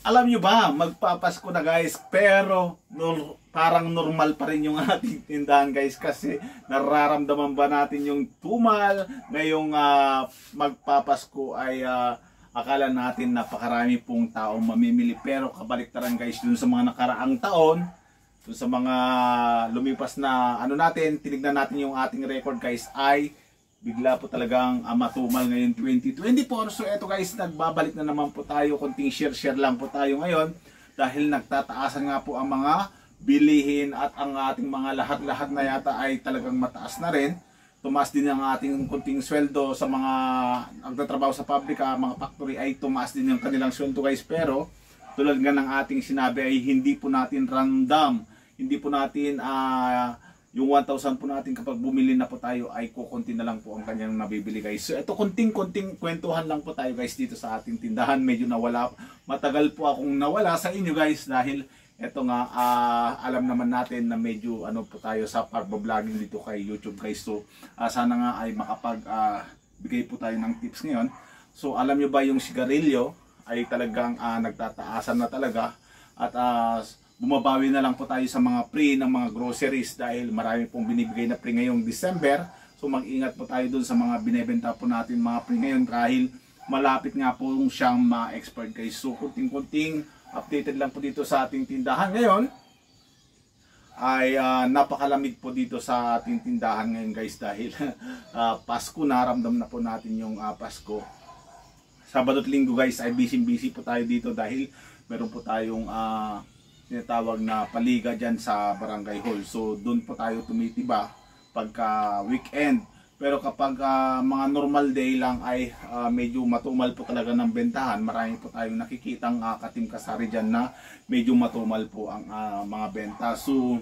Alam nyo ba, magpapasko na guys, pero parang normal pa rin yung ating tindahan guys, kasi nararamdaman ba natin yung tumal ngayong magpapasko ay akala natin napakarami pong taong mamimili, pero kabaliktaran guys dun sa mga nakaraang taon, dun sa mga lumipas na natin, tinignan natin yung ating record guys, ay bigla po talagang matumal ngayon 2024. So eto guys, nagbabalik na naman po tayo. Konting share lang po tayo ngayon dahil nagtataasan nga po ang mga bilihin at ang ating mga lahat na yata ay talagang mataas na rin. Tumaas din ang ating konting sweldo sa mga nagtatrabaho sa pabrika, mga factory, ay tumaas din yung kanilang sweldo guys. Pero tulad nga ng ating sinabi ay hindi po natin random, hindi po natin yung 1,000 po natin kapag bumili na po tayo ay kukunti na lang po ang kanyang nabibili guys. So ito kunting kwentuhan lang po tayo guys dito sa ating tindahan. Medyo nawala, matagal po akong nawala sa inyo guys dahil ito nga alam naman natin na medyo po tayo sa pagbabloging dito kay YouTube guys. So sana nga ay makapag bigay po tayo ng tips ngayon. So alam nyo ba yung sigarilyo ay talagang nagtataasan na talaga at bumabawi na lang po tayo sa mga pre ng mga groceries dahil marami pong binibigay na pre ngayong December. So mag-ingat po tayo dun sa mga binebenta po natin mga pre ngayon dahil malapit nga po siyang ma-expert guys. So kunting-kunting updated lang po dito sa ating tindahan ngayon. Ay napakalamig po dito sa ating tindahan ngayon guys dahil Pasko, naramdam na po natin yung Pasko. Sabado at Linggo guys ay busy po tayo dito dahil meron po tayong tinatawag na paliga dyan sa barangay hall. So doon po tayo tumitiba pagka weekend. Pero kapag mga normal day lang ay medyo matumal po talaga ng bentahan. Marami po tayong nakikitang katim kasari dyan na medyo matumal po ang mga benta. So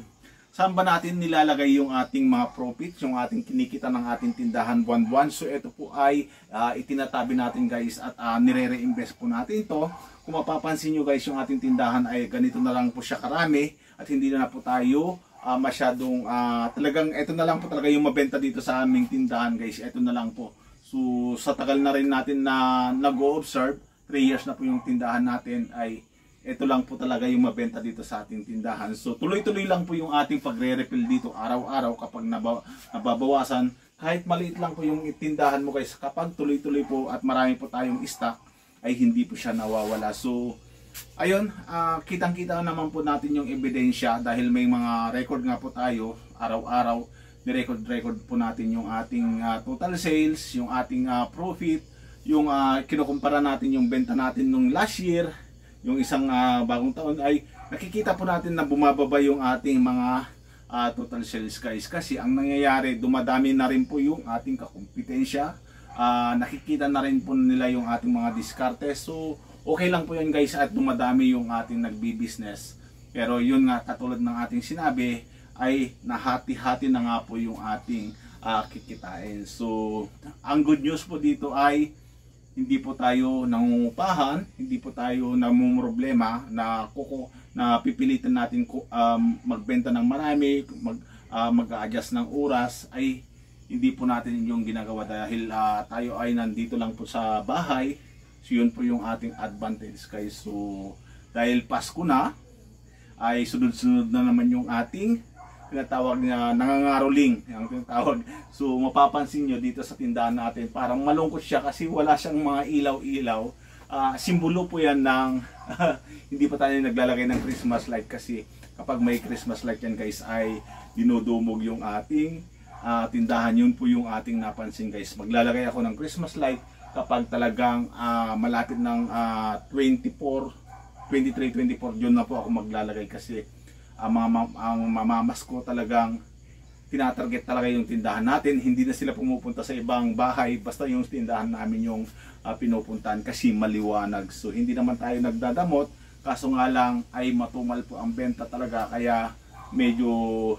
saan ba natin nilalagay yung ating mga profit, yung ating kinikita ng ating tindahan buwan-buwan? So ito po ay itinatabi natin guys at nire-reinvest po natin ito. Kung mapapansin nyo guys, yung ating tindahan ay ganito na lang po siya karami at hindi na po tayo masyadong talagang ito na lang po talaga yung mabenta dito sa aming tindahan guys. Ito na lang po. So sa tagal na rin natin na nag-o-observe, 3 years na po yung tindahan natin, ay ito lang po talaga yung mabenta dito sa ating tindahan. So tuloy-tuloy lang po yung ating pagre-refill dito araw-araw kapag nababawasan. Kahit maliit lang po yung tindahan mo guys, kapag tuloy-tuloy po at marami po tayong stock, ay hindi po siya nawawala. So ayun, kitang-kita naman po natin yung ebidensya dahil may mga record nga po tayo araw-araw. Ni-record po natin yung ating total sales, yung ating profit, yung kinukumpara natin yung benta natin nung last year, yung isang bagong taon, ay nakikita po natin na bumababa yung ating mga total sales guys. Kasi ang nangyayari, dumadami na rin po yung ating kakumpetensya. Nakikita na rin po nila yung ating mga diskarte. So okay lang po yun guys at dumadami yung ating nagbi-business. Pero yun nga, katulad ng ating sinabi, ay nahati-hati na nga po yung ating kikitain. So ang good news po dito ay hindi po tayo nangungupahan, hindi po tayo namumroblema na pipilitan natin magbenta ng marami, mag-a-adjust ng oras. Ay hindi po natin yung ginagawa dahil tayo ay nandito lang po sa bahay. So yun po yung ating advantage guys. So dahil Pasko na, ay sunod-sunod na naman yung ating tinatawag na nangangaroling, yung tinatawag. So mapapansin nyo dito sa tindahan natin, parang malungkot siya kasi wala siyang mga ilaw-ilaw. Simbolo po yan ng hindi pa tayo naglalagay ng Christmas light kasi kapag may Christmas light yan guys ay dinudumog yung ating tindahan. Yun po yung ating napansin guys. Maglalagay ako ng Christmas light kapag talagang malapit ng 23-24 yun na po ako maglalagay kasi ang mamamas ko talagang tinatarget talaga yung tindahan natin. Hindi na sila pumupunta sa ibang bahay, basta yung tindahan namin yung pinupuntahan kasi maliwanag. So hindi naman tayo nagdadamot, kaso nga lang ay matumal po ang benta talaga, kaya medyo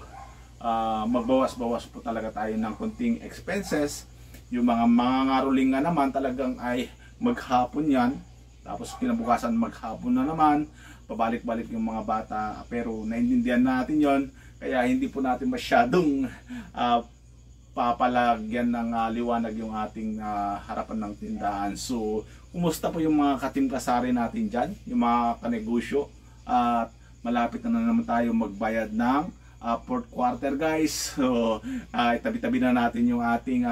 magbawas-bawas po talaga tayo ng konting expenses. Yung mga ngaroling nga naman talagang ay maghapon yan, tapos kinabukasan maghapon na naman, pabalik-balik yung mga bata, pero naintindihan natin yon, kaya hindi po natin masyadong papalagyan ng liwanag yung ating harapan ng tindahan. So kumusta po yung mga katim kasari natin dyan, yung mga kanegosyo, at malapit na naman tayo magbayad ng fourth quarter guys. So itabi-tabi na natin yung ating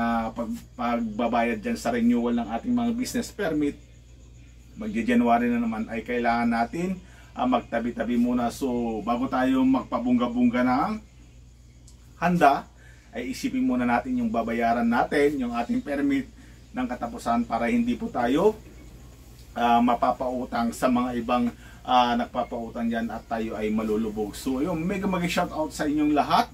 pagbabayad dyan sa renewal ng ating mga business permit. Magja-January na naman ay kailangan natin magtabi-tabi muna. So bago tayo magpabungga-bungga ng handa, ay isipin muna natin yung babayaran natin, yung ating permit ng katapusan, para hindi po tayo mapapautang sa mga ibang nagpapautang dyan at tayo ay malulubog. So yung mega shout out sa inyong lahat.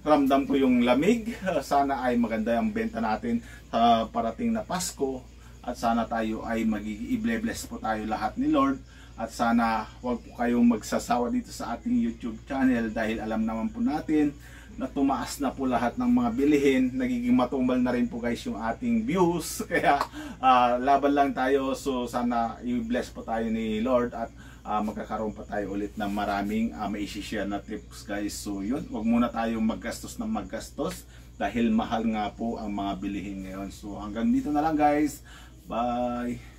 Ramdam ko yung lamig. Sana ay maganda yung benta natin sa parating na Pasko, at sana tayo ay i-bless po tayo lahat ni Lord. At sana huwag po kayong magsasawa dito sa ating YouTube channel, dahil alam naman po natin na tumaas na po lahat ng mga bilihin. Nagiging matumal na rin po guys yung ating views. Kaya laban lang tayo. So sana i-bless po tayo ni Lord, at magkakaroon pa tayo ulit ng maraming mai-share na tips guys. So yun, wag muna tayong maggastos ng maggastos, dahil mahal nga po ang mga bilihin ngayon. So hanggang dito na lang guys. Bye!